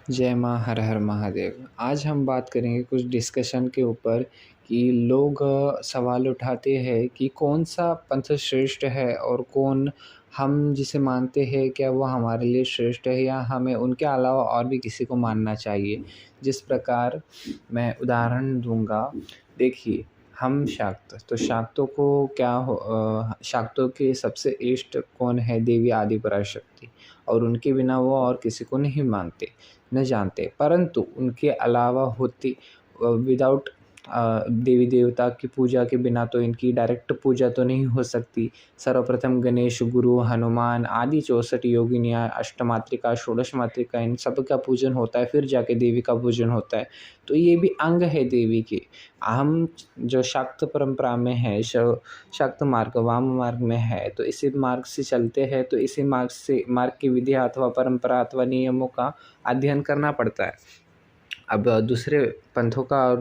जय माँ हर हर महादेव। आज हम बात करेंगे कुछ डिस्कशन के ऊपर कि लोग सवाल उठाते हैं कि कौन सा पंथ श्रेष्ठ है और कौन हम जिसे मानते हैं क्या वो हमारे लिए श्रेष्ठ है या हमें उनके अलावा और भी किसी को मानना चाहिए। जिस प्रकार मैं उदाहरण दूंगा, देखिए हम शाक्त तो शाक्तों को शाक्तों के सबसे इष्ट कौन है? देवी आदि पराशक्ति, और उनके बिना वो और किसी को नहीं मानते न जानते। परंतु उनके अलावा होती विदाउट देवी देवता की पूजा के बिना तो इनकी डायरेक्ट पूजा तो नहीं हो सकती। सर्वप्रथम गणेश, गुरु, हनुमान आदि 64 योगिनियाँ, अष्टमातृका, षोडश मातृका, इन सब का पूजन होता है, फिर जाके देवी का पूजन होता है। तो ये भी अंग है देवी के। हम जो शाक्त परंपरा में है, शाक्त मार्ग वाम मार्ग में है, तो इसी मार्ग से चलते हैं, तो इसी मार्ग की विधियाँ अथवा परंपरा अथवा नियमों का अध्ययन करना पड़ता है। अब दूसरे पंथों का और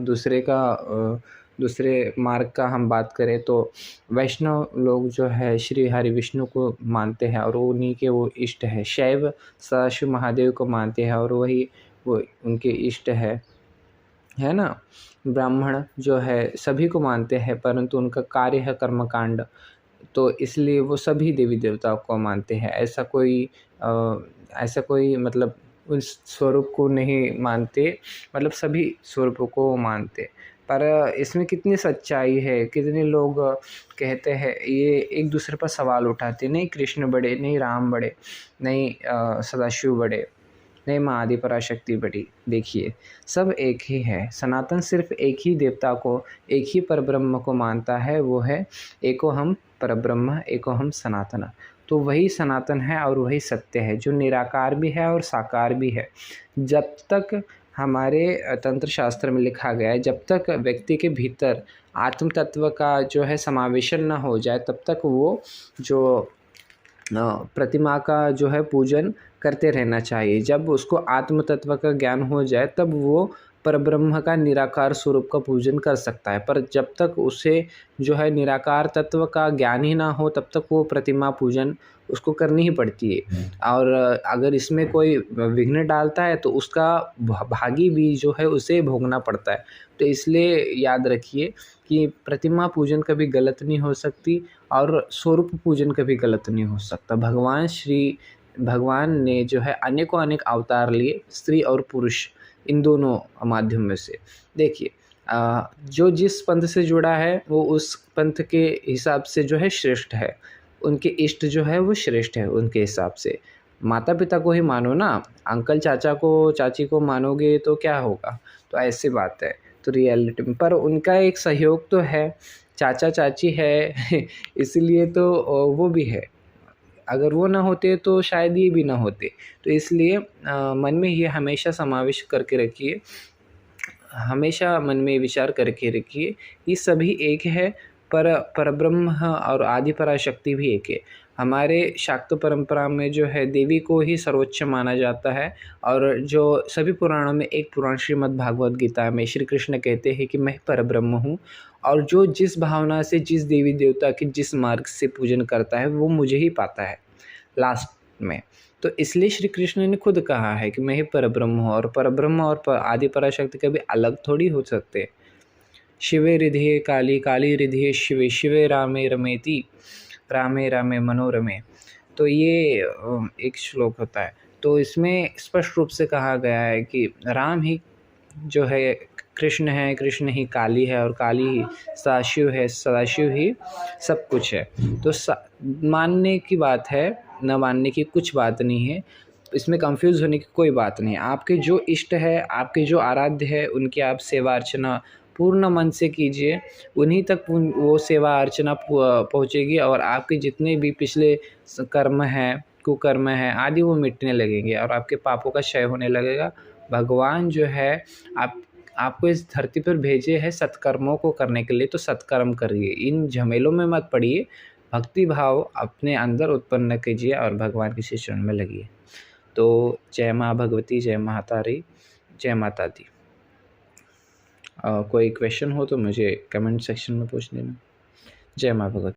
दूसरे मार्ग का हम बात करें तो वैष्णव लोग जो है श्री हरि विष्णु को मानते हैं और उन्हीं के वो इष्ट है। शैव सदाशिव महादेव को मानते हैं और वही वो उनके इष्ट है ना। ब्राह्मण जो है सभी को मानते हैं, परंतु उनका कार्य है कर्मकांड, तो इसलिए वो सभी देवी देवताओं को मानते हैं। ऐसा कोई मतलब उस स्वरूप को नहीं मानते, मतलब सभी स्वरूपों को मानते। पर इसमें कितनी सच्चाई है, कितने लोग कहते हैं, ये एक दूसरे पर सवाल उठाते, नहीं कृष्ण बड़े, नहीं राम बड़े, नहीं सदाशिव बड़े, नहीं माँ आदि पराशक्ति बड़ी। देखिए सब एक ही है। सनातन सिर्फ एक ही देवता को, एक ही परब्रह्म को मानता है, वो है एको हम परब्रह्म, एको हम सनातन। तो वही सनातन है और वही सत्य है, जो निराकार भी है और साकार भी है। जब तक हमारे तंत्र शास्त्र में लिखा गया है, जब तक व्यक्ति के भीतर आत्म तत्व का जो है समावेशन न हो जाए, तब तक वो जो प्रतिमा का जो है पूजन करते रहना चाहिए। जब उसको आत्म तत्व का ज्ञान हो जाए, तब वो परब्रह्म का निराकार स्वरूप का पूजन कर सकता है। पर जब तक उसे जो है निराकार तत्व का ज्ञान ही ना हो, तब तक वो प्रतिमा पूजन उसको करनी ही पड़ती है। और अगर इसमें कोई विघ्न डालता है तो उसका भागी भी जो है उसे भोगना पड़ता है। तो इसलिए याद रखिए कि प्रतिमा पूजन कभी गलत नहीं हो सकती और स्वरूप पूजन कभी गलत नहीं हो सकता। भगवान ने जो है अनेकों अनेक अवतार लिए, स्त्री और पुरुष इन दोनों माध्यम में से। देखिए जो जिस पंथ से जुड़ा है वो उस पंथ के हिसाब से जो है श्रेष्ठ है, उनके इष्ट जो है वो श्रेष्ठ है उनके हिसाब से। माता पिता को ही मानो ना, अंकल चाचा को चाची को मानोगे तो क्या होगा? तो ऐसी बात है। तो रियलिटी में पर उनका एक सहयोग तो है, चाचा चाची है इसलिए तो वो भी है। अगर वो ना होते तो शायद ये भी ना होते। तो इसलिए मन में ये हमेशा समावेश करके रखिए, हमेशा मन में विचार करके रखिए, ये सभी एक है, पर परब्रह्म और आदि पराशक्ति भी एक है। हमारे शाक्त परंपरा में जो है देवी को ही सर्वोच्च माना जाता है। और जो सभी पुराणों में, एक पुराण श्रीमद् भागवत गीता में श्री कृष्ण कहते हैं कि मैं परब्रह्म हूँ, और जो जिस भावना से जिस देवी देवता की जिस मार्ग से पूजन करता है वो मुझे ही पाता है लास्ट में। तो इसलिए श्री कृष्ण ने खुद कहा है कि मैं ही परब्रह्म हूँ, और परब्रह्म और आदि पराशक्ति कभी अलग थोड़ी हो सकते। शिवे रिधिये काली, काली रिधिये शिवे, शिवे रामे रमेति, रामे रामे मनोरमे। तो ये एक श्लोक होता है। तो इसमें स्पष्ट रूप से कहा गया है कि राम ही जो है कृष्ण है, कृष्ण ही काली है, और काली ही सदाशिव है, सदाशिव ही सब कुछ है। तो मानने की बात है, न मानने की कुछ बात नहीं है। इसमें कंफ्यूज होने की कोई बात नहीं है। आपके जो इष्ट है, आपके जो आराध्य है, उनकी आप सेवा अर्चना पूर्ण मन से कीजिए, उन्हीं तक वो सेवा अर्चना पहुँचेगी, और आपके जितने भी पिछले कर्म हैं, कुकर्म हैं आदि, वो मिटने लगेंगे और आपके पापों का क्षय होने लगेगा। भगवान जो है आपको इस धरती पर भेजे है सत्कर्मों को करने के लिए, तो सत्कर्म करिए, इन झमेलों में मत पड़िए। भक्ति भाव अपने अंदर उत्पन्न कीजिए और भगवान के श्री चरण में लगिए। तो जय माँ भगवती, जय महातारी, जय माता दी। कोई क्वेश्चन हो तो मुझे कमेंट सेक्शन में पूछ लेना। जय माँ भगवती।